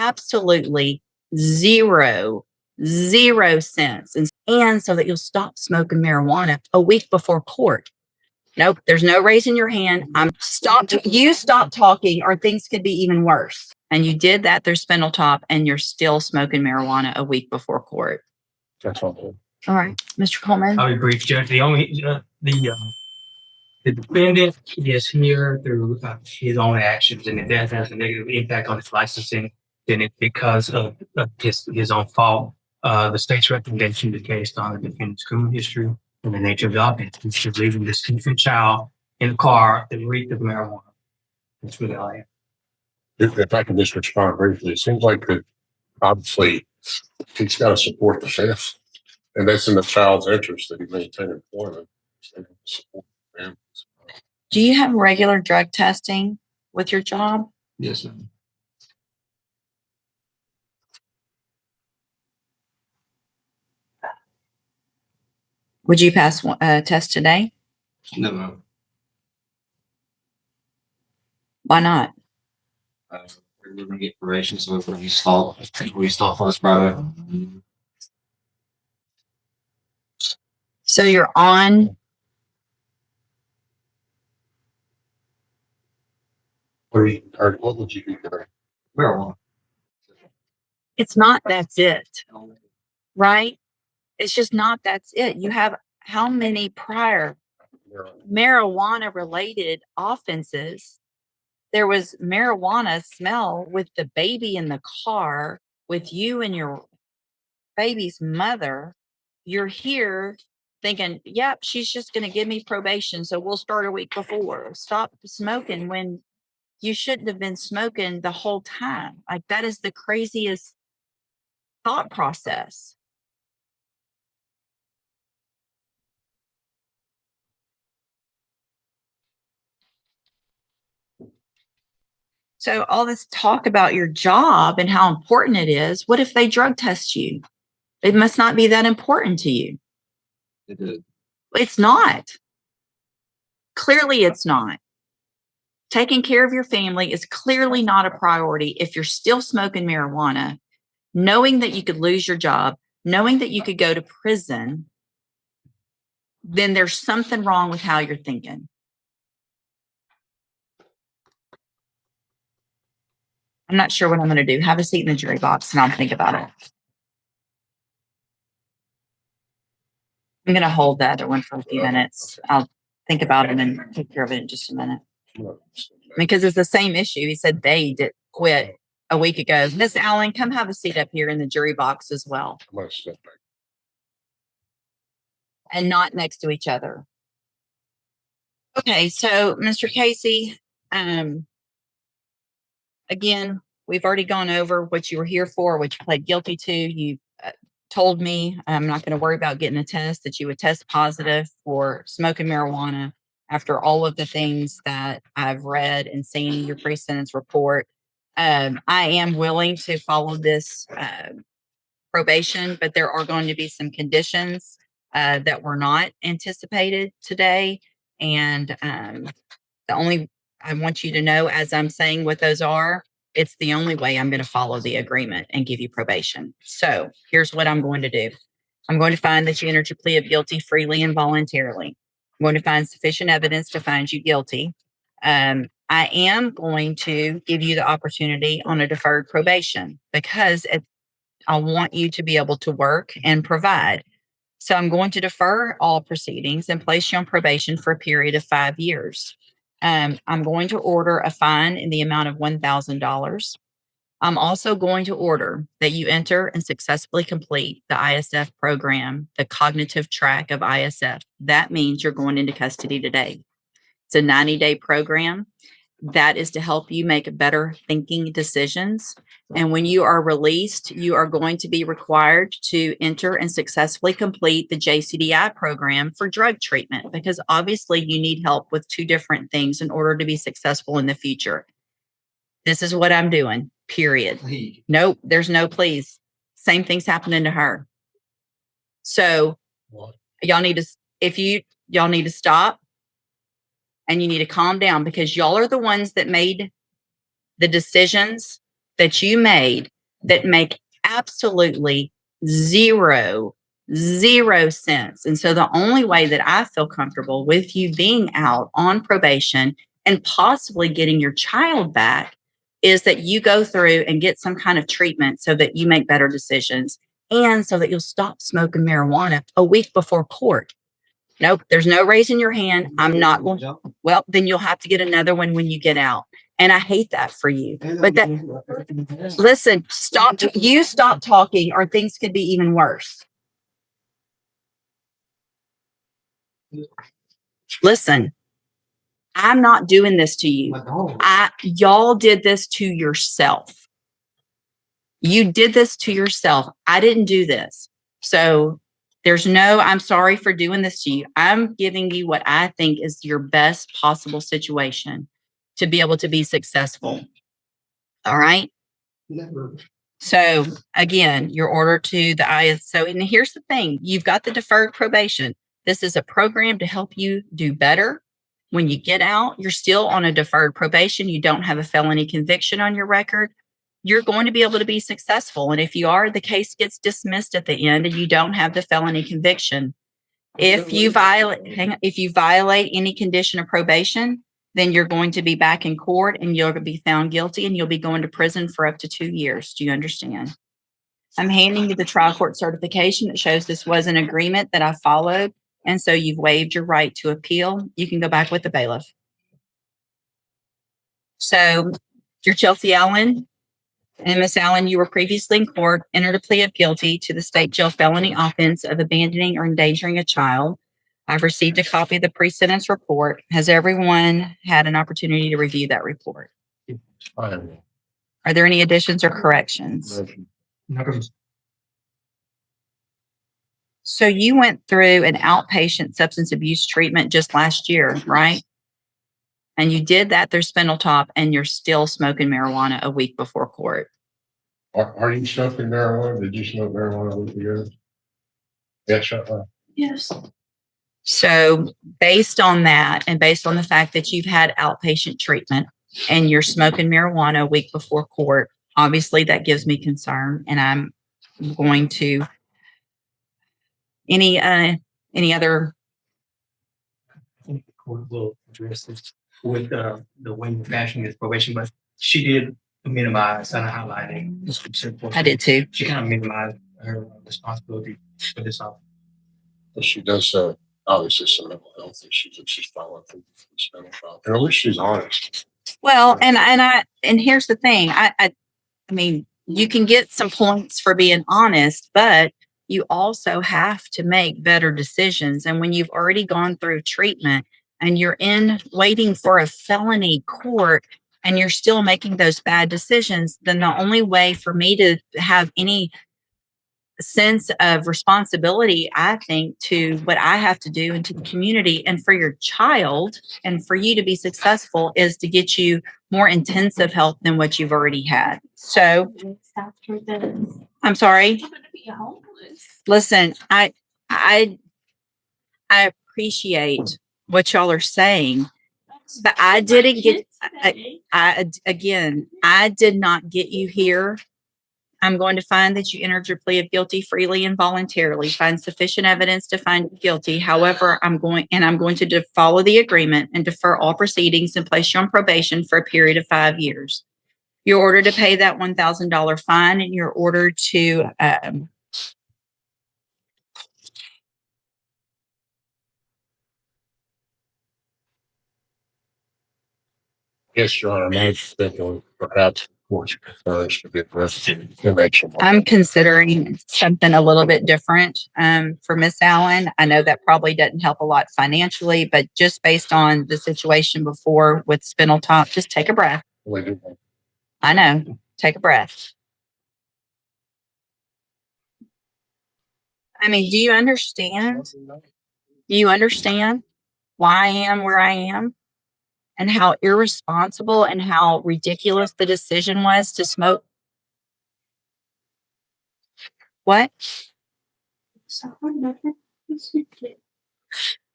absolutely zero sense. And so that you'll stop smoking marijuana a week before court. Nope, there's no raising your hand. You stop talking or things could be even worse. And you did that through Spindletop and you're still smoking marijuana a week before court. That's all. All right, Mr. Coleman. I'll be brief, Judge. The defendant is here through his own actions, and if that has a negative impact on his licensing, then it's because of his own fault. The state's recommendation is based on the defendant's criminal history and the nature of the offense. He should leaving this infant child in the car that reeked of marijuana. That's really all I have. If I can just respond briefly, it seems like that obviously he's got to support the family, and that's in the child's interest that he maintain employment. Support the families. Do you have regular drug testing with your job? Yes, ma'am. Would you pass a test today? No, ma'am. Why not? We're gonna get probation, so we're gonna restall first Friday. So you're on. What would you do today? Marijuana. It's not that's it, right? It's just not that's it. You have how many prior marijuana related offenses? There was marijuana smell with the baby in the car with you and your baby's mother. You're here thinking, yep, she's just going to give me probation. So we'll start a week before. Stop smoking when you shouldn't have been smoking the whole time. Like that is the craziest thought process. So all this talk about your job and how important it is, what if they drug test you? It must not be that important to you. It did. It's not. Clearly, it's not. Taking care of your family is clearly not a priority if you're still smoking marijuana, knowing that you could lose your job, knowing that you could go to prison, then there's something wrong with how you're thinking. I'm not sure what I'm going to do. Have a seat in the jury box and I'll think about it. I'm going to hold the other one for a few minutes. I'll think about it and take care of it in just a minute. Because it's the same issue. He said they did quit a week ago. Miss Allen, come have a seat up here in the jury box as well. And not next to each other. Okay, so Mr. Casey, again, we've already gone over what you were here for, what you pled guilty to. You told me I'm not going to worry about getting a test, that you would test positive for smoking marijuana after all of the things that I've read and seen in your pre-sentence report. I am willing to follow this probation, but there are going to be some conditions that were not anticipated today. And the only, I want you to know, as I'm saying what those are, it's the only way I'm going to follow the agreement and give you probation. So here's what I'm going to do. I'm going to find that you entered your plea of guilty freely and voluntarily. I'm going to find sufficient evidence to find you guilty. I am going to give you the opportunity on a deferred probation because I want you to be able to work and provide. So I'm going to defer all proceedings and place you on probation for a period of 5 years. I'm going to order a fine in the amount of $1,000. I'm also going to order that you enter and successfully complete the ISF program, the cognitive track of ISF. That means you're going into custody today. It's a 90-day program that is to help you make better thinking decisions. And when you are released, you are going to be required to enter and successfully complete the JCDI program for drug treatment, because obviously you need help with two different things in order to be successful in the future. This is what I'm doing, period. Please. Nope, there's no please. Same thing's happening to her. So y'all need to stop and you need to calm down, because y'all are the ones that made the decisions that you made that make absolutely zero sense. And so the only way that I feel comfortable with you being out on probation and possibly getting your child back is that you go through and get some kind of treatment so that you make better decisions and so that you'll stop smoking marijuana a week before court. Nope, there's no raising your hand. I'm not going. Well, then you'll have to get another one when you get out. And I hate that for you. But that, listen, you stop talking or things could be even worse. Listen, I'm not doing this to you. Y'all did this to yourself. You did this to yourself. I didn't do this. So I'm sorry for doing this to you. I'm giving you what I think is your best possible situation to be able to be successful. All right. So again, your order to the ISO, and here's the thing, you've got the deferred probation. This is a program to help you do better. When you get out, you're still on a deferred probation. You don't have a felony conviction on your record. You're going to be able to be successful. And if you are, the case gets dismissed at the end and you don't have the felony conviction. If you violate any condition of probation, then you're going to be back in court and you're going to be found guilty and you'll be going to prison for up to 2 years. Do you understand? I'm handing you the trial court certification that shows this was an agreement that I followed. And so you've waived your right to appeal. You can go back with the bailiff. So you're Chelsea Allen. And Miss Allen, you were previously in court, entered a plea of guilty to the state jail felony offense of abandoning or endangering a child. I've received a copy of the pre-sentence report. Has everyone had an opportunity to review that report? Fine. Are there any additions or corrections? So you went through an outpatient substance abuse treatment just last year, right? And you did that through Spindle Top and you're still smoking marijuana a week before court. Are you smoking marijuana? Did you smoke marijuana a week ago? Yes, Yes. So based on that and based on the fact that you've had outpatient treatment and you're smoking marijuana a week before court, obviously that gives me concern. And I'm going to any other. I think the court will address this with the way you're fashioning this probation, but she did minimize and highlighting. I did too. She kind of minimized her responsibility for this office. but she does obviously some mental health issues that she's following through. And at least she's honest. Well, and here's the thing. I mean, you can get some points for being honest, but you also have to make better decisions. And when you've already gone through treatment and you're waiting for a felony court and you're still making those bad decisions, then the only way for me to have any sense of responsibility, I think, to what I have to do and to the community and for your child and for you to be successful is to get you more intensive help than what you've already had. So I'm sorry. Listen, I appreciate what y'all are saying, but I didn't get, I did not get you here. I'm going to find that you entered your plea of guilty freely and voluntarily, find sufficient evidence to find you guilty. However, I'm going to follow the agreement and defer all proceedings and place you on probation for a period of 5 years. You're ordered to pay that $1,000 fine and you're ordered to, Yes, Your Honor. I'm thinking perhaps court's concerns should be addressed in connection. I'm considering something a little bit different for Miss Allen. I know that probably doesn't help a lot financially, but just based on the situation before with Spindle Top, just take a breath. I know. Take a breath. I mean, do you understand? Do you understand why I am where I am and how irresponsible and how ridiculous the decision was to smoke? What?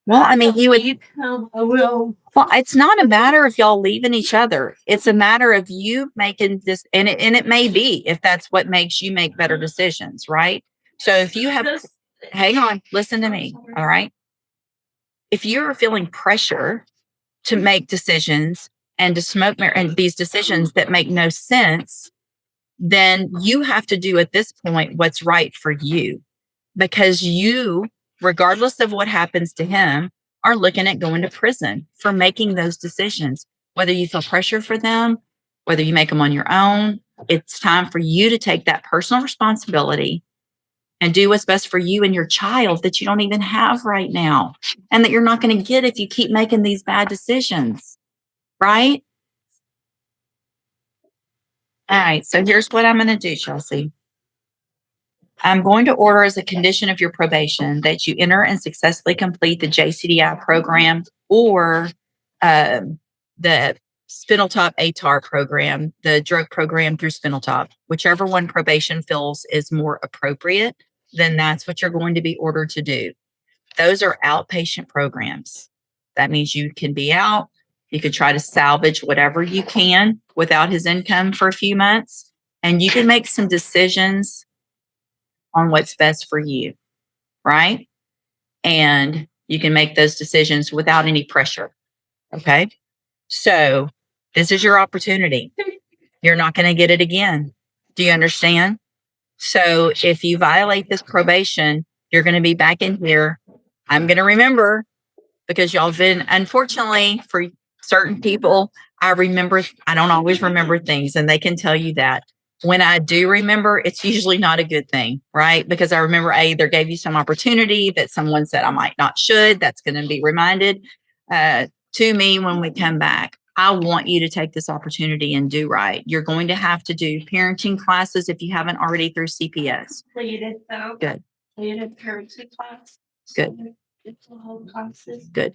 Well, I mean, you would. I will. Well, it's not a matter of y'all leaving each other. It's a matter of you making this, and it may be if that's what makes you make better decisions, right? So if you have, hang on, listen to me, all right? If you're feeling pressure to make decisions and to and these decisions that make no sense, then you have to do at this point what's right for you, because you, regardless of what happens to him, are looking at going to prison for making those decisions. Whether you feel pressure for them, whether you make them on your own, it's time for you to take that personal responsibility and do what's best for you and your child that you don't even have right now, and that you're not going to get if you keep making these bad decisions, right? All right, so here's what I'm going to do, Chelsea. I'm going to order as a condition of your probation that you enter and successfully complete the JCDI program or the Spindletop ATAR program, the drug program through Spindletop. Whichever one probation feels is more appropriate, then that's what you're going to be ordered to do. Those are outpatient programs. That means you can be out. You could try to salvage whatever you can without his income for a few months, and you can make some decisions on what's best for you, right? And you can make those decisions without any pressure. Okay. So this is your opportunity. You're not going to get it again. Do you understand? So if you violate this probation, you're going to be back in here. I'm going to remember, because y'all have been, unfortunately, for certain people, I don't always remember things, and they can tell you that. When I do remember, it's usually not a good thing, right? Because I remember I either gave you some opportunity that someone said I might not should. That's going to be reminded to me when we come back. I want you to take this opportunity and do right. You're going to have to do parenting classes if you haven't already through CPS. Completed though. Good. Completed parenting class. Good. It's the whole classes. Good.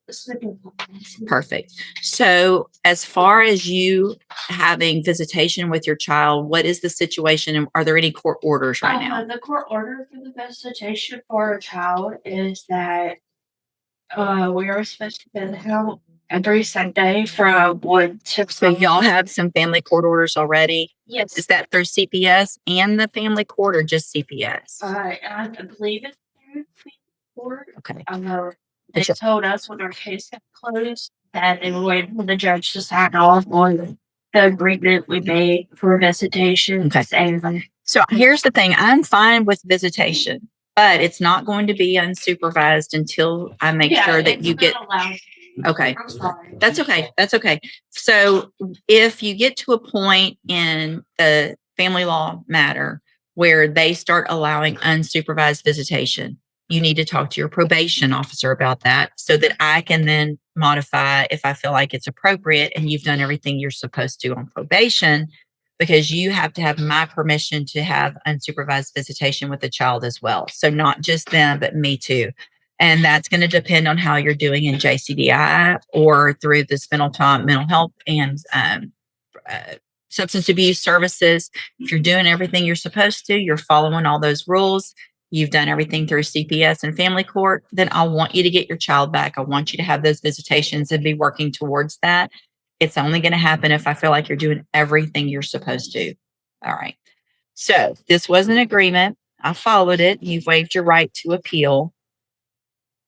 Sleeping classes. Perfect. So as far as you having visitation with your child, what is the situation, and are there any court orders right now? The court order for the visitation for a child is that we are supposed to visit him every Sunday from 1 to So y'all have some family court orders already? Yes. Is that through CPS and the family court, or just CPS? I believe it's through the court. Okay. They told us when our case got closed that they were waiting for the judge to sign off on the agreement we made for visitation. Okay. So here's the thing. I'm fine with visitation, but it's not going to be unsupervised until I make sure that you get. Okay. I'm sorry. That's okay. That's okay. So if you get to a point in the family law matter where they start allowing unsupervised visitation, you need to talk to your probation officer about that so that I can then modify if I feel like it's appropriate and you've done everything you're supposed to on probation, because you have to have my permission to have unsupervised visitation with the child as well. So not just them, but me too. And that's going to depend on how you're doing in JCDI or through the Spindletop mental health and substance abuse services. If you're doing everything you're supposed to, you're following all those rules, you've done everything through CPS and family court, then I want you to get your child back. I want you to have those visitations and be working towards that. It's only going to happen if I feel like you're doing everything you're supposed to. All right. So this was an agreement. I followed it. You've waived your right to appeal.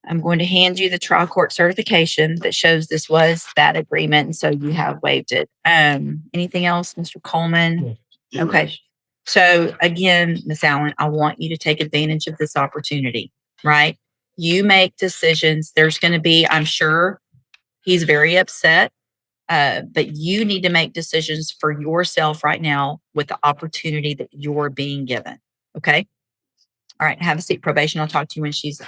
I'm going to hand you the trial court certification that shows this was that agreement. And so you have waived it. Anything else, Mr. Coleman? Okay. So again, Ms. Allen, I want you to take advantage of this opportunity, right? You make decisions. There's going to be, I'm sure he's very upset, but you need to make decisions for yourself right now with the opportunity that you're being given. Okay. All right. Have a seat. Probation. I'll talk to you when she's